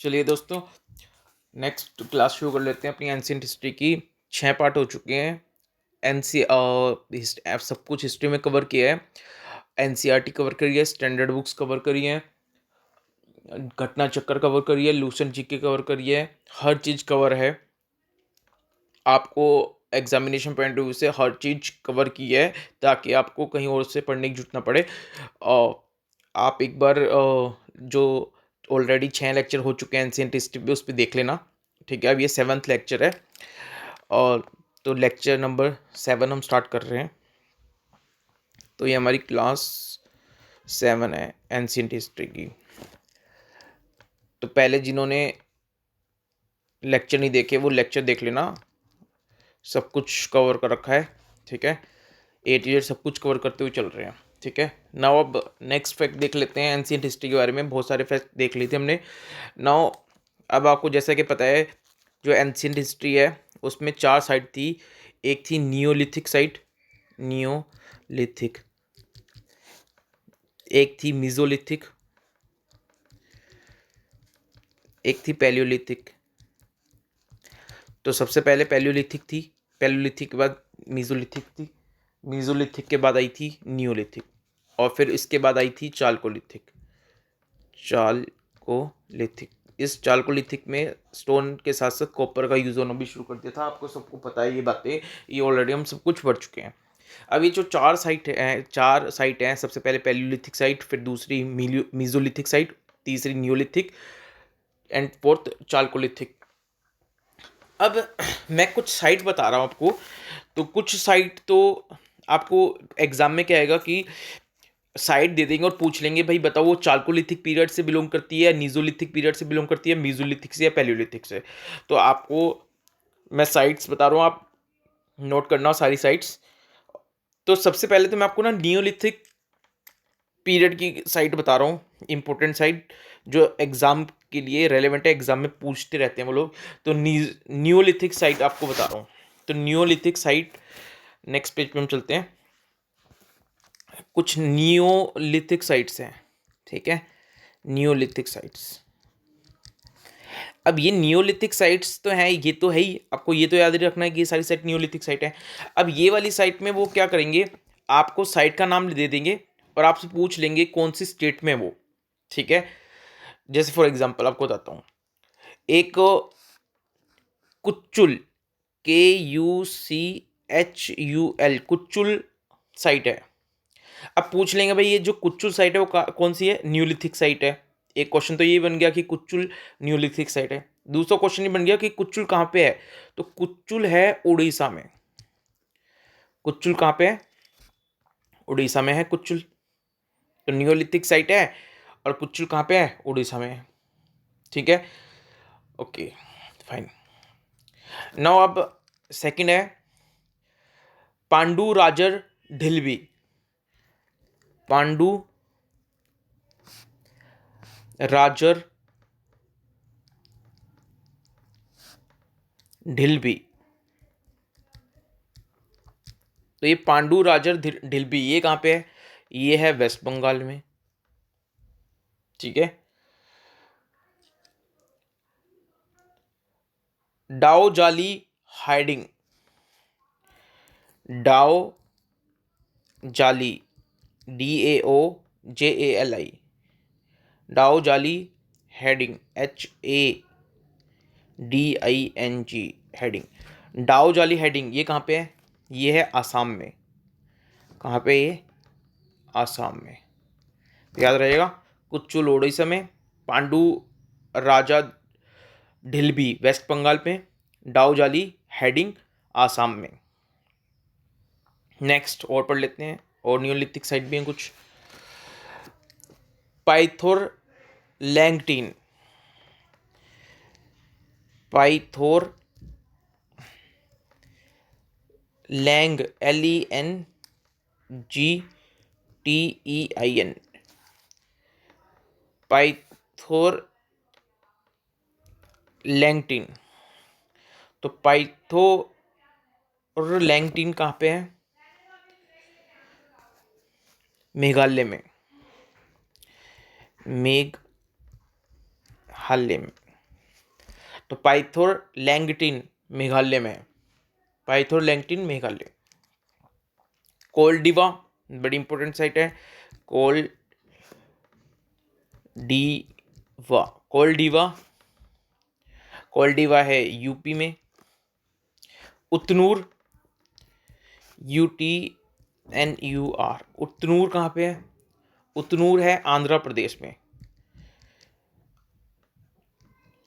चलिए दोस्तों, next class शुरू कर लेते हैं अपनी एंशियंट हिस्ट्री की। 6 पार्ट हो चुके हैं। सब कुछ हिस्ट्री में कवर किया है। एनसीईआरटी कवर करी है, स्टैंडर्ड बुक्स कवर करी है, घटना चक्कर कवर करी है, लूसेंट जीके कवर करी है। हर चीज़ कवर है। आपको एग्जामिनेशन पॉइंट ऑफ व्यू से हर चीज़ कवर की है ताकि आपको कहीं और से पढ़ने की जरूरत ना पड़े। और आप एक बार जो ऑलरेडी 6 लेक्चर हो चुके हैं एंशियंट हिस्ट्री पे, उस पर देख लेना। ठीक है, अब ये 7th लेक्चर है और तो लेक्चर नंबर 7 हम स्टार्ट कर रहे हैं। तो ये हमारी क्लास 7 है एंशियंट हिस्ट्री की। तो पहले जिन्होंने लेक्चर नहीं देखे वो लेक्चर देख लेना, सब कुछ कवर कर रखा है। ठीक है, ए टू जेड सब कुछ कवर करते हुए चल रहे हैं। ठीक है, नाउ अब नेक्स्ट फैक्ट देख लेते हैं एंशियंट हिस्ट्री के बारे में। बहुत सारे फैक्ट देख लिए थे हमने। नाउ अब आपको जैसा कि पता है, जो एंशियंट हिस्ट्री है उसमें 4 साइट थी। एक थी नियोलिथिक साइट, नियोलिथिक। एक थी मीजोलिथिक, एक थी पैलियोलिथिक। तो सबसे पहले पैलियोलिथिक थी, पैलियोलिथिक के बाद मीजोलिथिक थी, मीजोलिथिक के बाद आई थी नियोलिथिक, और फिर इसके बाद आई थी चालकोलिथिक। चालकोलिथिक, इस चालकोलिथिक में स्टोन के साथ साथ कॉपर का यूज होना भी शुरू कर दिया था। आपको सबको पता है ये बातें, ये ऑलरेडी हम सब कुछ पढ़ चुके हैं। अब ये जो 4 साइट हैं, सबसे पहले पैलियोलिथिक साइट, फिर दूसरी मीजोलिथिक साइट, तीसरी नियोलिथिक एंड फोर्थ चालकोलिथिक। अब मैं कुछ साइट बता रहा हूँ आपको। तो कुछ साइट तो आपको एग्जाम में क्या आएगा कि साइट दे देंगे और पूछ लेंगे भाई बताओ वो चालकोलिथिक पीरियड से बिलोंग करती है, नीजोलिथिक पीरियड से बिलोंग करती है, मीजोलिथिक से या पैलियोलिथिक से। तो आपको मैं साइट्स बता रहा हूँ, आप नोट करना सारी साइट्स। तो सबसे पहले तो मैं आपको ना नियोलिथिक पीरियड की साइट बता रहा हूँ, इंपॉर्टेंट साइट जो एग्जाम के लिए रेलेवेंट है, एग्जाम में पूछते रहते हैं वो लोग। तो नियोलिथिक साइट आपको बता रहा हूँ। तो नियोलिथिक साइट, नेक्स्ट पेज पे हम चलते हैं। कुछ नियोलिथिक साइट्स हैं। ठीक है, नियोलिथिक साइट्स। अब ये नियोलिथिक साइट्स तो हैं, ये तो है ही, आपको ये तो याद रखना है कि ये सारी साइट नियोलिथिक साइट है। अब ये वाली साइट में वो क्या करेंगे, आपको साइट का नाम दे देंगे और आपसे पूछ लेंगे कौन सी स्टेट में वो। ठीक है, जैसे फॉर एग्जांपल आपको बताता हूँ। एक कुच्चुल, KUCHUL, कुच्चुल साइट है। अब पूछ लेंगे भाई ये जो कुच्चुल साइट है वो कौन सी है, न्यूलिथिक साइट है। एक क्वेश्चन तो ये बन गया कि कुच्चुल न्यूलिथिक साइट है। दूसरा क्वेश्चन ये बन गया कि कुच्चुल कहाँ पे है। तो कुच्चुल है उड़ीसा में। कुच्चुल कहाँ पे है, उड़ीसा में है कुच्चुल। तो न्यूलिथिक साइट है और कुच्चुल कहाँ पे है, उड़ीसा में है। ठीक है, ओके फाइन। नाउ अब सेकंड है पांडु राजर ढिलवी। पांडु राजर ढिलवी। तो ये पांडु राजर ढिलवी ये कहाँ पे है, ये है वेस्ट बंगाल में। ठीक है, डाओ जाली हाइडिंग, डाओ जाली, DAOJALI, डाओ जाली हेडिंग, HADING हेडिंग। डाओ जाली हेडिंग ये कहाँ पे है, ये है आसाम में। कहाँ पे ये, आसाम में। याद रहेगा, कुच्चुल ओडिशा में, पांडु राजा ढिलबी वेस्ट बंगाल में, डाओ जाली हेडिंग आसाम में। नेक्स्ट और पढ़ लेते हैं, और नियोलिथिक साइट भी हैं कुछ। पाइथोर लैंगटीन, पाइथोर लैंग, LENGTEIN, पाइथोर लैंगटीन। तो पाइथोर लैंगटीन कहाँ पे है, मेघालय में। मेघालय में। तो पाइथोर लैंगटिन मेघालय में है, पाइथोर लैंगटिन मेघालय। कोलडिवा बड़ी इंपॉर्टेंट साइट है, कोलडीवा, कोलडीवा, कोलडीवा है यूपी में। उतनूर, UTNUR, उतनूर कहाँ पे है? उतनूर है आंध्र प्रदेश में,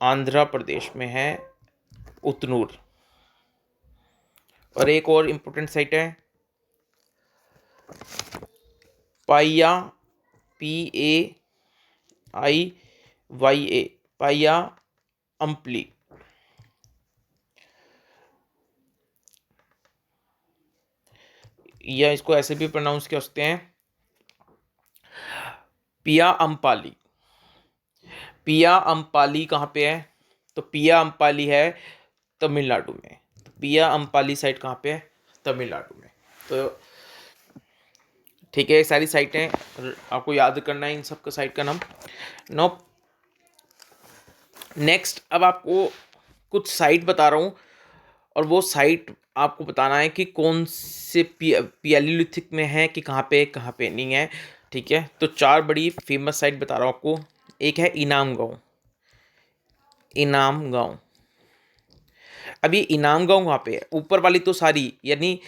आंध्र प्रदेश में है उतनूर। और एक और इम्पोर्टेंट साइट है पाइया, PAIYA, पाइया अम्पली, या इसको ऐसे भी प्रोनाउंस कर सकते हैं पिया अम्पाली। पिया अम्पाली कहाँ पे है? तो पिया अम्पाली है तमिलनाडु में। तो पिया अम्पाली साइट कहाँ पे है? तमिलनाडु में। तो ठीक है, सारी साइटें आपको याद करना है इन सब का साइट का नाम। नो नेक्स्ट, अब आपको कुछ साइट बता रहा हूँ और वो साइट आपको बताना है कि कौन से पैलियोलिथिक में है, कि कहाँ पे नहीं है। ठीक है, तो 4 बड़ी फेमस साइट बता रहा हूँ आपको। एक है इनाम गांव, इनाम गांव। अब ये इनाम गांव वहाँ पे है, ऊपर वाली तो सारी यानी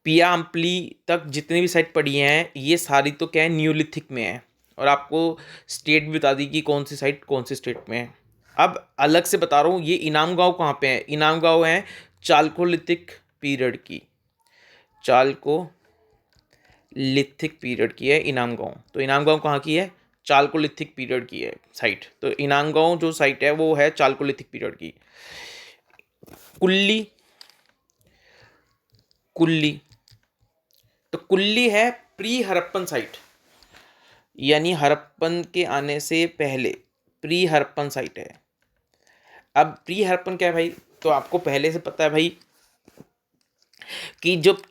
पिया अम्पली तक जितनी भी साइट पड़ी हैं ये सारी तो क्या है, न्यूलिथिक में है। और आपको स्टेट भी बता दी कि कौन सी साइट कौन से स्टेट में है। अब अलग से बता रहा हूँ, ये इनाम गांव कहाँ पे है? इनाम गांव है चालकोलिथिक पीरियड की, चालकोलिथिक पीरियड की है इनाम गांव। तो इनाम गांव कहाँ की है? चालकोलिथिक पीरियड की है साइट। तो इनाम गांव जो साइट है वो है चालकोलिथिक पीरियड की। कुल्ली, कुल्ली, तो कुल्ली है प्री हड़प्पन साइट, यानी हड़प्पन के आने से पहले प्री हड़प्पन साइट है। अब प्री हड़प्पन क्या है भाई? तो आपको पहले से पता है भाई कि जब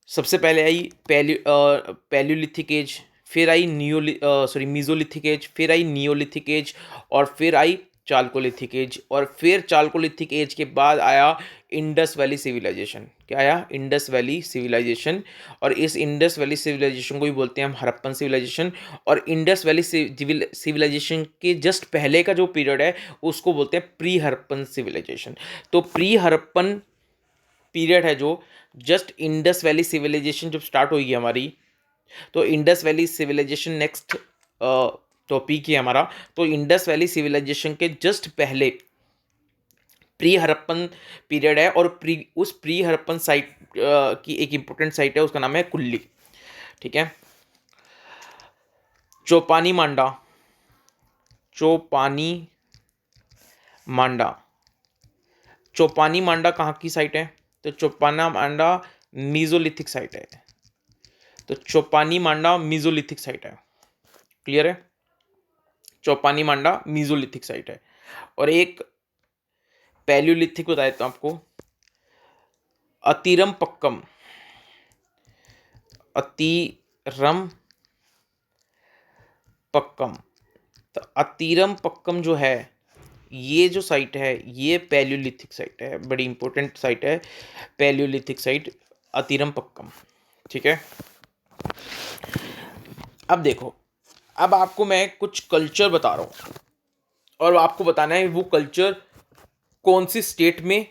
सबसे पहले आई पैलियोलिथिक एज, फिर आई मीजोलिथिक एज, फिर आई नियोलिथिक एज, और फिर आई चालकोलिथिक एज, और फिर चालकोलिथिक एज के बाद आया इंडस वैली सिविलाइजेशन। क्या आया? Indus valley civilization. और इस इंडस वैली सिविलाइजेशन को भी बोलते हैं हम हड़प्पन सिविलाइजेशन। और इंडस वैली सिविलाइजेशन के जस्ट पहले का जो पीरियड है उसको बोलते हैं प्री हड़प्पन सिविलाइजेशन। तो प्री हड़प्पन पीरियड है जो जस्ट इंडस वैली सिविलाइजेशन जब स्टार्ट होगी हमारी, तो Indus valley civilization next topic ही हमारा। तो इंडस वैली सिविलाइजेशन के जस्ट पहले प्री हड़प्पन पीरियड है। और उस प्री हड़प्पन साइट की एक इंपॉर्टेंट साइट है, उसका नाम है कुल्ली। ठीक है, चौपानी मांडा, चौपानी मांडा, चौपानी मांडा कहाँ की साइट है? तो चौपाना मांडा मीजोलिथिक साइट है। तो चौपानी मांडा मीजोलिथिक साइट है। क्लियर है? चौपानी मांडा मीजोलिथिक साइट है। और एक पैलियोलिथिक बता देता हूं आपको, अतीरम पक्कम, अतीरम पक्कम। तो अतीरम पक्कम जो है ये जो साइट है ये पैलियोलिथिक साइट है, बड़ी इंपॉर्टेंट साइट है पैलियोलिथिक साइट अतीरम पक्कम। ठीक है, अब देखो, अब आपको मैं कुछ कल्चर बता रहा हूँ और आपको बताना है वो कल्चर कौन सी स्टेट में,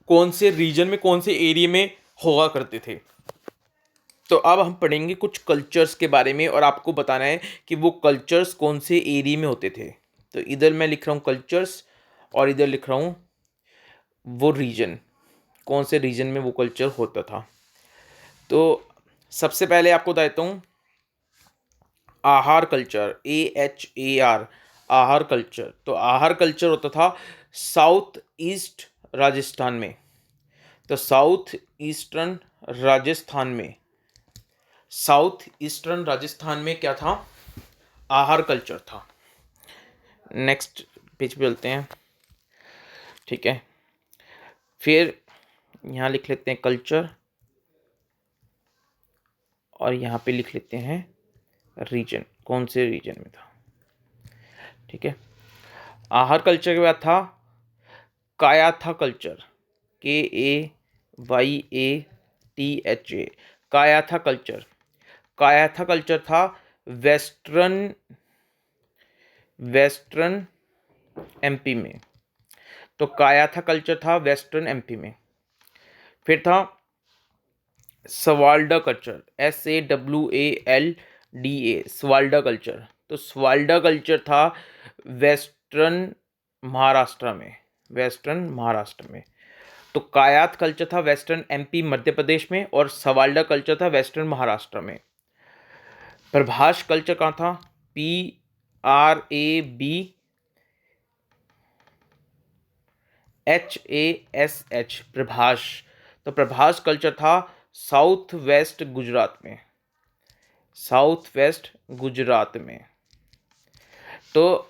कौन से रीजन में, कौन से एरिया में हुआ करते थे। तो अब हम पढ़ेंगे कुछ कल्चर्स के बारे में और आपको बताना है कि वो कल्चर्स कौन से एरिया में होते थे। तो इधर मैं लिख रहा हूँ कल्चर्स और इधर लिख रहा हूँ वो रीजन, कौन से रीजन में वो कल्चर होता था। तो सबसे पहले आपको बता देता हूँ आहार कल्चर, AHAR, आहार कल्चर। तो आहार कल्चर होता था साउथ ईस्ट राजस्थान में। तो साउथ ईस्टर्न राजस्थान में, साउथ ईस्टर्न राजस्थान में क्या था? आहार कल्चर था। नेक्स्ट पेज पे चलते हैं। ठीक है, फिर यहाँ लिख लेते हैं कल्चर और यहाँ पे लिख लेते हैं रीजन, कौन से रीजन में था। ठीक है, आहार कल्चर के बाद था कायाथा कल्चर, KAYATHA, कायाथा कल्चर। कायाथा कल्चर था वेस्टर्न एमपी में। तो कायाथा कल्चर था वेस्टर्न एमपी में। फिर था सवाल्डा कल्चर, SAWALDA, सवाल्डा कल्चर। तो सवाल्डा कल्चर था वेस्टर्न महाराष्ट्र में, वेस्टर्न महाराष्ट्र में। तो कायात कल्चर था वेस्टर्न एमपी मध्य प्रदेश में, और सवाल्डा कल्चर था वेस्टर्न महाराष्ट्र में। प्रभास कल्चर कहाँ था? PRABHASH, प्रभास। तो प्रभास कल्चर था साउथ वेस्ट गुजरात में, साउथ वेस्ट गुजरात में। तो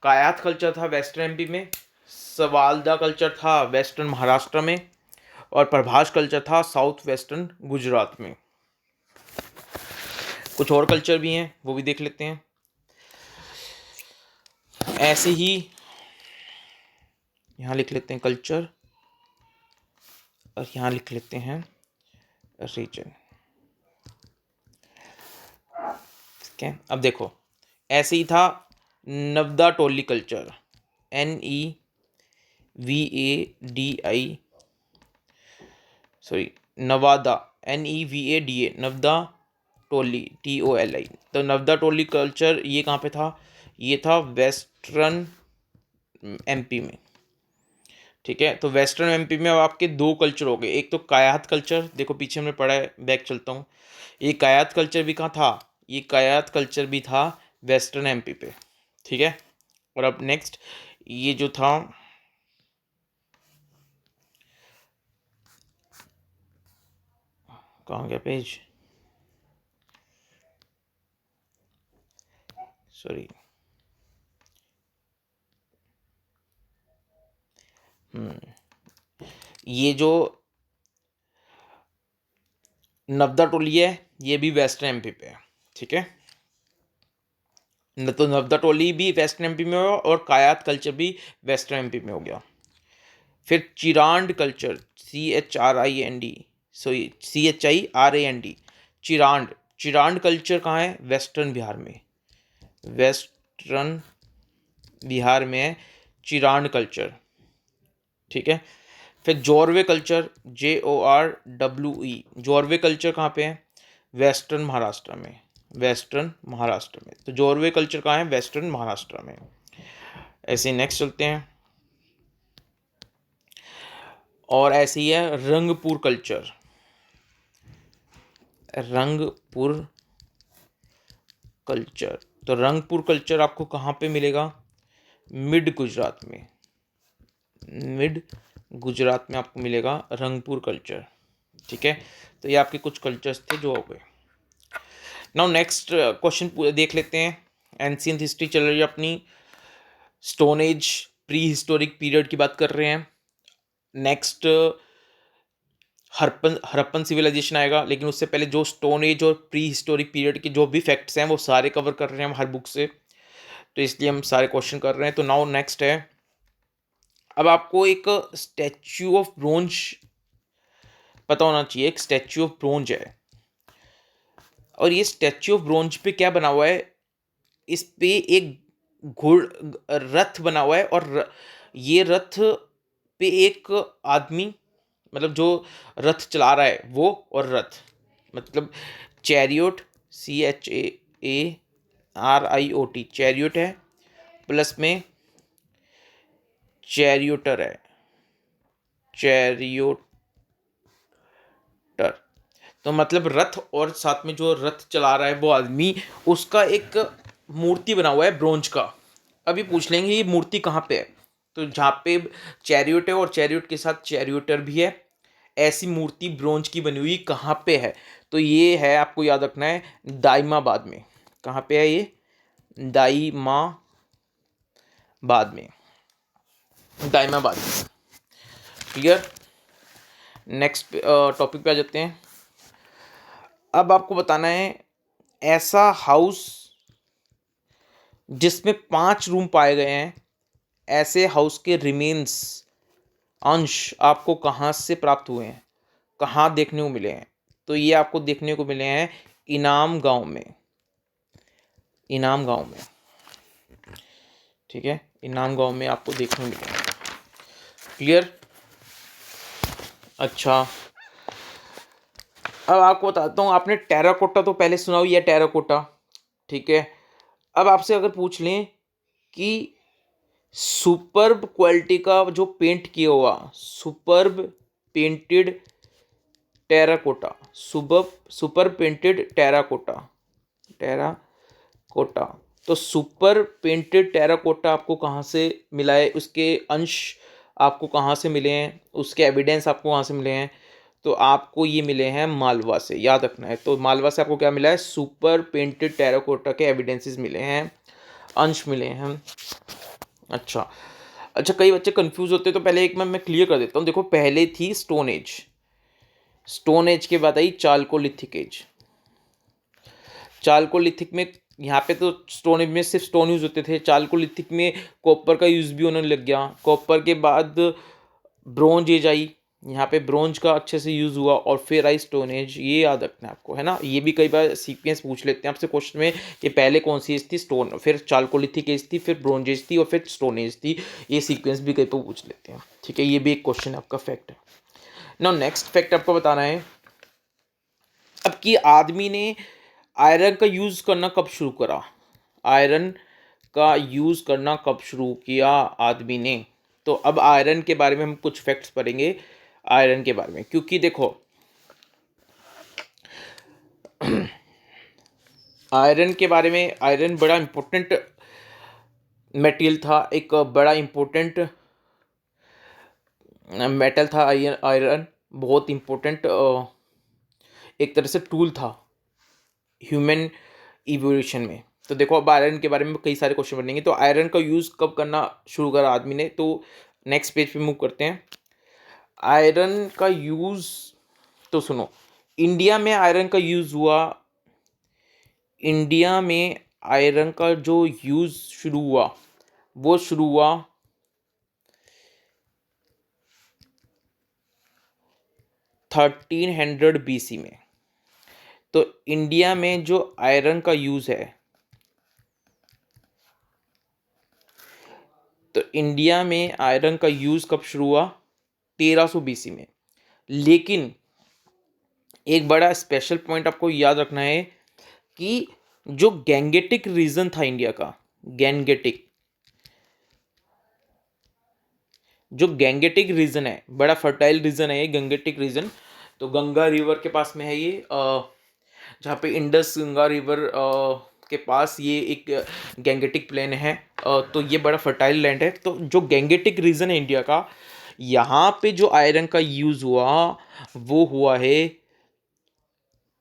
कायात कल्चर था वेस्टर्न एमपी में, सवाल्डा कल्चर था वेस्टर्न महाराष्ट्र में, और प्रभास कल्चर था साउथ वेस्टर्न गुजरात में। कुछ और कल्चर भी हैं, वो भी देख लेते हैं। ऐसे ही यहाँ लिख लेते हैं कल्चर, और यहाँ लिख लेते हैं रीजन। ठीक है, अब देखो ऐसे ही था नवदा टोली कल्चर, नवादा, NEVADA, नवदा टोली, TOLI। तो नवदा टोली कल्चर ये कहाँ पे था? ये था वेस्टर्न एमपी में। ठीक है, तो वेस्टर्न एमपी में अब आपके दो कल्चर हो गए। एक तो कायात कल्चर, देखो पीछे हमने पढ़ा है, बैक चलता हूँ। ये कायात कल्चर भी कहाँ था? ये कायात कल्चर भी था वेस्टर्न एमपी पे। ठीक है, और अब नेक्स्ट ये जो था कहाँ गया पेज, सॉरी, ये जो नवदा टोली है ये भी वेस्टर्न एमपी पे है। ठीक है, तो नवदा टोली भी वेस्टर्न एमपी में हो, और कायात कल्चर भी वेस्टर्न एमपी में हो गया। फिर Chirand culture, CHRIND, CHIRAND, Chirand. Chirand culture कहाँ है? वेस्टर्न बिहार में, वेस्टर्न बिहार में है चिरांड कल्चर। ठीक है, फिर Jorwe culture, JORWE, Jorwe culture कहाँ पे है? वेस्टर्न महाराष्ट्र में, वेस्टर्न महाराष्ट्र में। तो जोरवे कल्चर कहाँ है? वेस्टर्न महाराष्ट्र में। ऐसे नेक्स्ट चलते हैं, और ऐसे ही है रंगपुर कल्चर, रंगपुर कल्चर। तो रंगपुर कल्चर आपको कहाँ पे मिलेगा? मिड गुजरात में, मिड गुजरात में आपको मिलेगा रंगपुर कल्चर। ठीक है, तो ये आपके कुछ कल्चर्स थे जो हो गए। नाउ नेक्स्ट क्वेश्चन देख लेते हैं। एंशियंट हिस्ट्री चल रही है अपनी, stone age pre historic period की बात कर रहे हैं। नेक्स्ट हड़प्पन सिविलाइजेशन आएगा, लेकिन उससे पहले जो स्टोन एज और प्री हिस्टोरिक पीरियड के जो भी फैक्ट्स हैं वो सारे कवर कर रहे हैं हम हर बुक से, तो इसलिए हम सारे क्वेश्चन कर रहे हैं। तो नाउ नेक्स्ट है, अब आपको एक स्टैच्यू ऑफ ब्रोंज पता होना चाहिए। एक स्टैच्यू ऑफ ब्रोंज है, और ये स्टैच्यू ऑफ ब्रोंज पे क्या बना हुआ है? इस पे एक घोड़ रथ बना हुआ है, और ये रथ पे एक आदमी, मतलब जो रथ चला रहा है वो, और रथ मतलब चैरियोट, CHAARIOT, चैरियोट है, प्लस में चैरियोटर है, चैरियोटर। तो मतलब रथ, और साथ में जो रथ चला रहा है वो आदमी, उसका एक मूर्ति बना हुआ है ब्रोंज का। अभी पूछ लेंगे ये मूर्ति कहाँ पे है? तो जहाँ पे चैरियोट है और चैरियोट के साथ चैरियोटर भी है, ऐसी मूर्ति ब्रोंज की बनी हुई कहाँ पे है? तो ये है, आपको याद रखना है, दाइमाबाद में। कहाँ पे है ये? दाइमाबाद में, दाइमाबाद में। क्लियर? नेक्स्ट टॉपिक पे आ जाते हैं। अब आपको बताना है ऐसा हाउस जिसमें 5 रूम पाए गए हैं, ऐसे हाउस के रिमेन्स अंश आपको कहाँ से प्राप्त हुए हैं, कहाँ देखने को मिले हैं? तो ये आपको देखने को मिले हैं इनाम गांव में, इनाम गांव में, ठीक है, इनाम गांव में आपको देखने को मिले हैं। क्लियर? अच्छा, अब आपको बताता हूँ, आपने टेराकोटा तो पहले सुना हुई है, टेराकोटा, ठीक है। अब आपसे अगर पूछ लें कि सुपर्ब क्वालिटी का जो पेंट किया हुआ, superb painted terracotta, super painted terracotta, terracotta, तो सुपर पेंटेड टेराकोटा आपको कहाँ से मिला है, उसके अंश आपको कहाँ से मिले हैं, उसके एविडेंस आपको कहाँ से मिले हैं? तो आपको ये मिले हैं मालवा से, याद रखना है। तो मालवा से आपको क्या मिला है? सुपर पेंटेड टेराकोटा के एविडेंसेस मिले हैं, अंश मिले हैं। अच्छा अच्छा, कई बच्चे कंफ्यूज होते हैं, तो पहले एक मैं क्लियर कर देता हूँ। देखो, पहले थी स्टोन एज, स्टोन एज के बाद आई चालकोलिथिक एज। चालकोलिथिक में, यहाँ पे तो स्टोन एज में सिर्फ स्टोन यूज होते थे, चालकोलिथिक में कॉपर का यूज भी होने लग गया। कॉपर के बाद ब्रोंज एज आई, यहाँ पे ब्रोंज का अच्छे से यूज हुआ, और फिर आई स्टोन एज। ये याद रखना है आपको, है ना। ये भी कई बार सीक्वेंस पूछ लेते हैं आपसे क्वेश्चन में कि पहले कौन सी एज थी, स्टोन, फिर चालकोलिथिक एज थी, फिर ब्रोंज एज थी, और फिर स्टोन एज थी। ये सीक्वेंस भी कई बार पूछ लेते हैं, ठीक है। ये भी एक क्वेश्चन आपका फैक्ट है। नाउ नेक्स्ट फैक्ट आपको बताना है अब कि आदमी ने आयरन का यूज करना कब शुरू करा, आयरन का यूज करना कब शुरू किया आदमी ने। तो अब आयरन के बारे में हम कुछ फैक्ट्स पढ़ेंगे, आयरन के बारे में, क्योंकि देखो आयरन के बारे में, आयरन बड़ा इंपॉर्टेंट मटेरियल था, एक बड़ा इंपॉर्टेंट मेटल था। आयरन बहुत इंपॉर्टेंट एक तरह से टूल था ह्यूमन इवोल्यूशन में। तो देखो, अब आयरन के बारे में कई सारे क्वेश्चन बनेंगे। तो आयरन का यूज़ कब करना शुरू करा आदमी ने, तो नेक्स्ट पेज पे मूव करते हैं। आयरन का यूज़, तो सुनो, इंडिया में आयरन का यूज़ हुआ, इंडिया में आयरन का जो यूज़ शुरू हुआ वो शुरू हुआ 1300 BC में। तो इंडिया में जो आयरन का यूज़ है, तो इंडिया में आयरन का यूज़ कब शुरू हुआ? 1300 BC में। लेकिन एक बड़ा स्पेशल पॉइंट आपको याद रखना है कि जो गैंगेटिक रीजन था इंडिया का, गैंगेटिक, जो गैंगेटिक रीजन है, बड़ा फर्टाइल रीजन है ये गैंगेटिक रीजन। तो गंगा रिवर के पास में है ये, जहाँ पे इंडस गंगा रिवर के पास ये एक गैंगेटिक प्लेन है। तो ये बड़ा फर्टाइल लैंड है। तो जो गैंगेटिक रीजन है इंडिया का, यहाँ पे जो आयरन का यूज हुआ वो हुआ है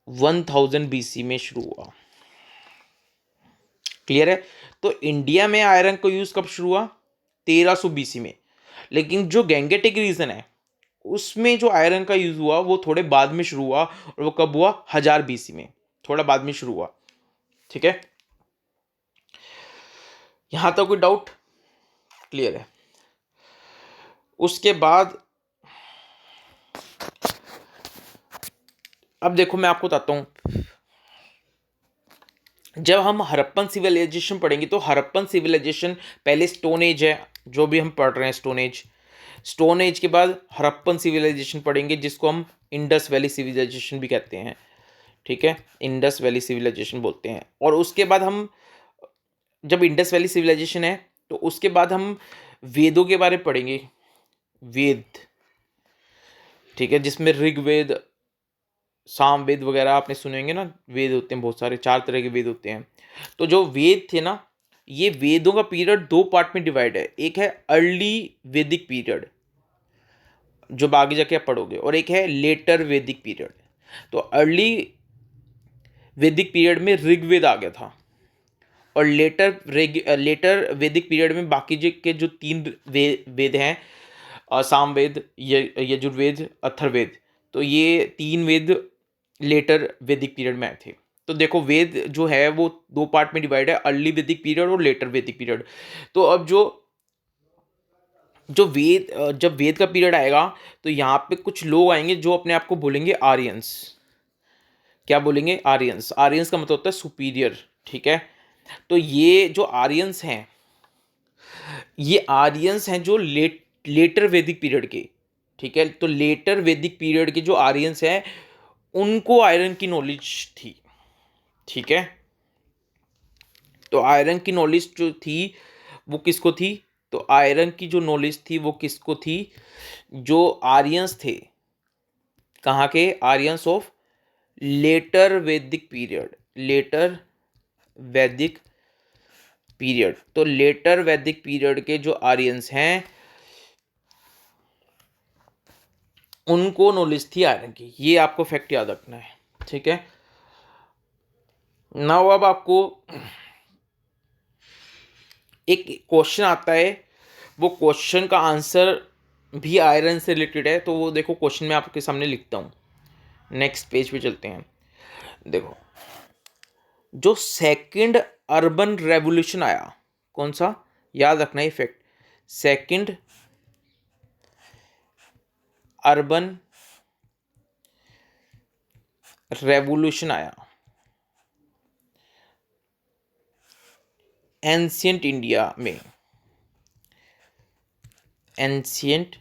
1000 BC में शुरू हुआ। क्लियर है? तो इंडिया में आयरन का यूज कब शुरू हुआ? 1300 BC में। लेकिन जो गैंगेटिक रीजन है उसमें जो आयरन का यूज हुआ वो थोड़े बाद में शुरू हुआ, और वो कब हुआ? 1000 BC में, थोड़ा बाद में शुरू हुआ। ठीक है, यहां तक कोई डाउट? क्लियर है? उसके बाद अब देखो, मैं आपको बताता हूं, जब हम हड़प्पन सिविलाइजेशन पढ़ेंगे तो हड़प्पन सिविलाइजेशन पहले स्टोन एज है, जो भी हम पढ़ रहे हैं स्टोन एज, स्टोन एज के बाद हड़प्पन सिविलाइजेशन पढ़ेंगे, जिसको हम इंडस वैली सिविलाइजेशन भी कहते हैं। ठीक है, इंडस वैली सिविलाइजेशन बोलते हैं। और उसके बाद हम, जब इंडस वैली सिविलाइजेशन है तो उसके बाद हम वेदों के बारे में पढ़ेंगे, वेद, ठीक है, जिसमें ऋग्वेद, सामवेद वगैरह आपने सुने होंगे ना। वेद होते हैं बहुत सारे, 4 तरह के वेद होते हैं। तो जो वेद थे ना, ये वेदों का पीरियड 2 पार्ट में डिवाइड है। एक है अर्ली वैदिक पीरियड, जो आगे जाके आप पढ़ोगे, और एक है लेटर वैदिक पीरियड। तो अर्ली वैदिक पीरियड में ऋग्वेद आ गया था, और लेटर वैदिक पीरियड में बाकी के जो 3 वेद हैं, सामवेद, यजुर्वेद, अथर्ववेद, तो ये 3 वेद लेटर वैदिक पीरियड में आए थे। तो देखो, वेद जो है वो 2 पार्ट में डिवाइड है, अर्ली वैदिक पीरियड और लेटर वैदिक पीरियड। तो अब जो जब वेद का पीरियड आएगा तो यहाँ पे कुछ लोग आएंगे जो अपने आप को बोलेंगे आर्यंस। क्या बोलेंगे? आर्यंस। आर्यंस का मतलब होता है सुपीरियर। ठीक है, तो ये जो आर्यंस हैं, ये आर्यंस हैं जो लेटर वैदिक पीरियड के। ठीक है, तो लेटर वैदिक पीरियड के जो आर्यंस हैं उनको आयरन की नॉलेज थी। ठीक है, तो आयरन की नॉलेज जो थी वो किसको थी? तो आयरन की जो नॉलेज थी वो किसको थी? जो आर्यंस थे। कहाँ के? आर्यंस ऑफ लेटर वैदिक पीरियड। लेटर वैदिक पीरियड। तो लेटर वैदिक पीरियड के जो आर्यंस हैं उनको नॉलेज थी आयरन की। ये आपको फैक्ट याद रखना है। ठीक है, नाउ अब आपको एक क्वेश्चन आता है, वो क्वेश्चन का आंसर भी आयरन से रिलेटेड है। तो वो देखो, क्वेश्चन मैं आपके सामने लिखता हूँ। नेक्स्ट पेज पे चलते हैं। देखो, जो सेकंड अर्बन रेवोल्यूशन आया, कौन सा? याद रखना है फैक्ट। सेकंड अर्बन रेवोल्यूशन आया एंशियंट इंडिया में। एंशियंट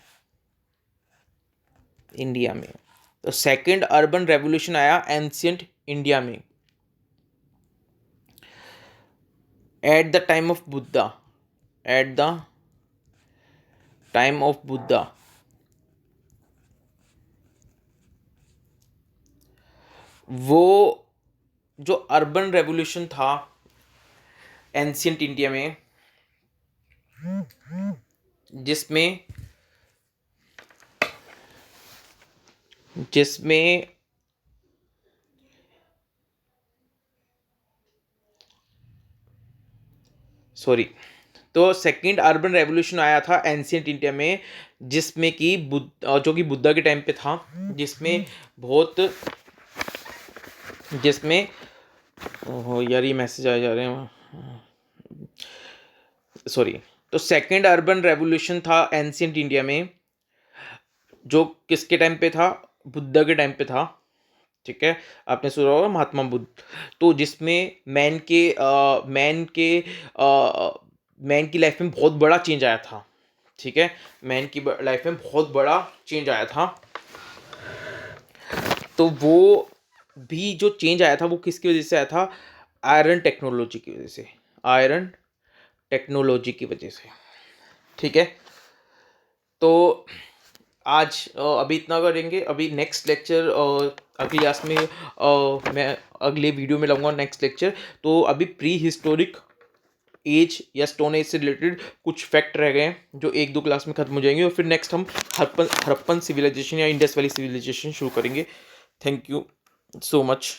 इंडिया में। तो सेकंड अर्बन रेवोल्यूशन आया एंशियंट इंडिया में at the time of Buddha. At the time of Buddha. वो जो अर्बन रेवोल्यूशन था एंशियंट इंडिया में, जिसमें जिसमें सॉरी, तो सेकंड अर्बन रेवोल्यूशन आया था एंशियंट इंडिया में, जिसमें कि जो कि बुद्धा के टाइम पे था, जिसमें बहुत जिसमें ओहो यार, ये मैसेज आए जा रहे हैं, सॉरी। तो सेकंड अर्बन रेवोल्यूशन था एंशियंट इंडिया में, जो किसके टाइम पे था? बुद्धा के टाइम पे था। ठीक है, आपने सुना होगा महात्मा बुद्ध। तो जिसमें मैन की लाइफ में बहुत बड़ा चेंज आया था। ठीक है, मैन की लाइफ में बहुत बड़ा चेंज आया था। तो वो भी जो चेंज आया था वो किसकी वजह से आया था? आयरन टेक्नोलॉजी की वजह से। आयरन टेक्नोलॉजी की वजह से। ठीक है, तो आज अभी इतना करेंगे। अभी नेक्स्ट लेक्चर अगली क्लास में मैं अगले वीडियो में लाऊंगा नेक्स्ट लेक्चर। तो अभी प्री हिस्टोरिक एज या स्टोन एज से रिलेटेड कुछ फैक्ट रह गए हैं जो एक दो क्लास में खत्म हो जाएंगे, और फिर नेक्स्ट हम हड़प्पन सिविलाइजेशन या इंडस वैली सिविलाइजेशन शुरू करेंगे। Thank you so much.